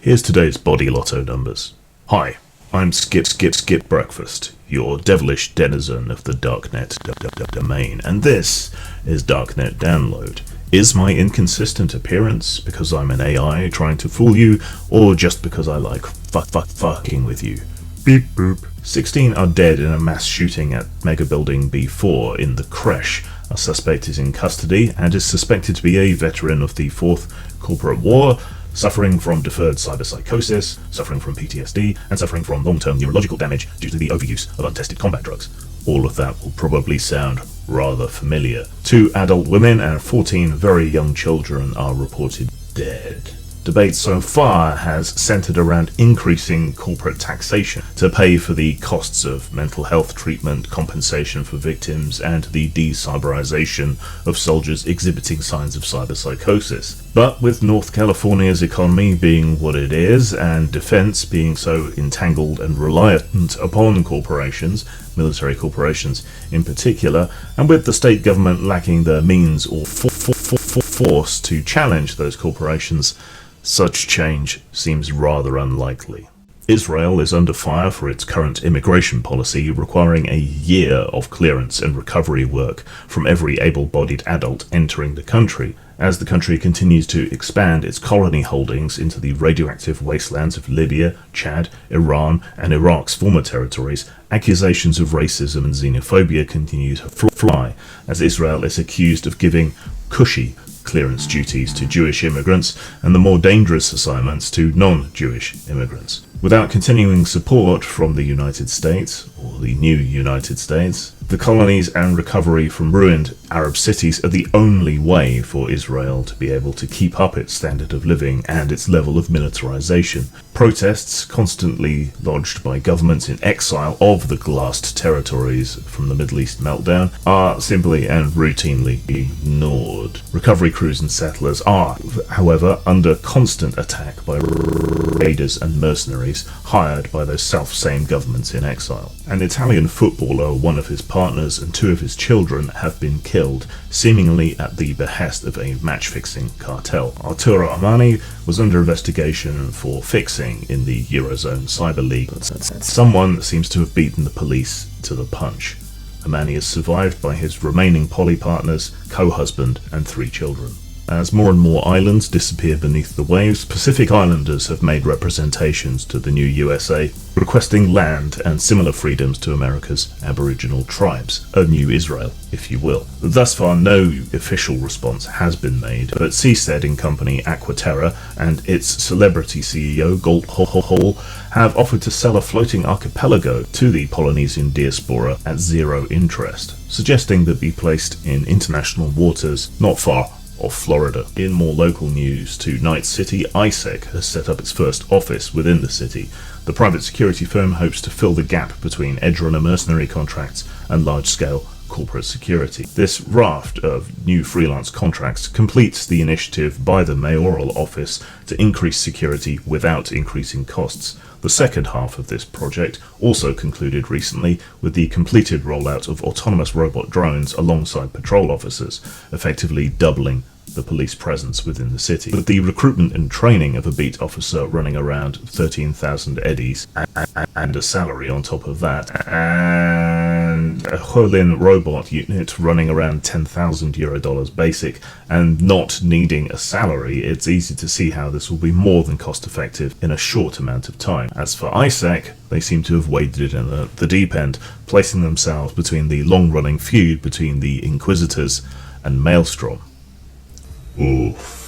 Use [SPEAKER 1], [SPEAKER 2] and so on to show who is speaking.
[SPEAKER 1] Here's today's body lotto numbers. Hi, I'm Skip Breakfast, your devilish denizen of the Darknet domain, and this is Darknet Download. Is my inconsistent appearance because I'm an AI trying to fool you, or just because I like fucking with you? Beep boop. 16 are dead in a mass shooting at Mega Building B4 in the Creche. A suspect is in custody and is suspected to be a veteran of the Fourth Corporate War, suffering from deferred cyberpsychosis, suffering from PTSD, and suffering from long-term neurological damage due to the overuse of untested combat drugs. All of that will probably sound rather familiar. 2 adult women and 14 very young children are reported dead. Debate so far has centered around increasing corporate taxation to pay for the costs of mental health treatment, compensation for victims, and the de-cyberization of soldiers exhibiting signs of cyberpsychosis. But with North California's economy being what it is, and defense being so entangled and reliant upon corporations, military corporations in particular, and with the state government lacking the means or force to challenge those corporations, such change seems rather unlikely. Israel is under fire for its current immigration policy, requiring a year of clearance and recovery work from every able-bodied adult entering the country, as the country continues to expand its colony holdings into the radioactive wastelands of Libya, Chad, Iran, and Iraq's former territories. Accusations of racism and xenophobia continue to fly, as Israel is accused of giving cushy clearance duties to Jewish immigrants and the more dangerous assignments to non-Jewish immigrants. Without continuing support from the United States, or the new United States, the colonies and recovery from ruined Arab cities are the only way for Israel to be able to keep up its standard of living and its level of militarization. Protests, constantly lodged by governments in exile of the glassed territories from the Middle East meltdown, are simply and routinely ignored. Recovery crews and settlers are, however, under constant attack by raiders and mercenaries hired by those self-same governments in exile. An Italian footballer, one of his partners and 2 of his children have been killed, seemingly at the behest of a match-fixing cartel. Arturo Armani was under investigation for fixing in the Eurozone Cyber League. Someone seems to have beaten the police to the punch. Armani is survived by his remaining poly partners, co-husband, and 3 children. As more and more islands disappear beneath the waves, Pacific Islanders have made representations to the new USA, requesting land and similar freedoms to America's Aboriginal tribes, a new Israel, if you will. Thus far, no official response has been made, but seasteading company Aquaterra and its celebrity CEO, Gold Hall, have offered to sell a floating archipelago to the Polynesian diaspora at zero interest, suggesting that be placed in international waters not far of Florida. In more local news, to Night City, ISEC has set up its first office within the city. The private security firm hopes to fill the gap between edge runner mercenary contracts and large-scale corporate security. This raft of new freelance contracts completes the initiative by the mayoral office to increase security without increasing costs. The second half of this project also concluded recently with the completed rollout of autonomous robot drones alongside patrol officers, effectively doubling the police presence within the city. With the recruitment and training of a beat officer running around 13,000 eddies and a salary on top of that, and a Holin robot unit running around $10,000 basic and not needing a salary, it's easy to see how this will be more than cost effective in a short amount of time. As for ISEC, they seem to have waded in the deep end, placing themselves between the long-running feud between the Inquisitors and Maelstrom. Oof.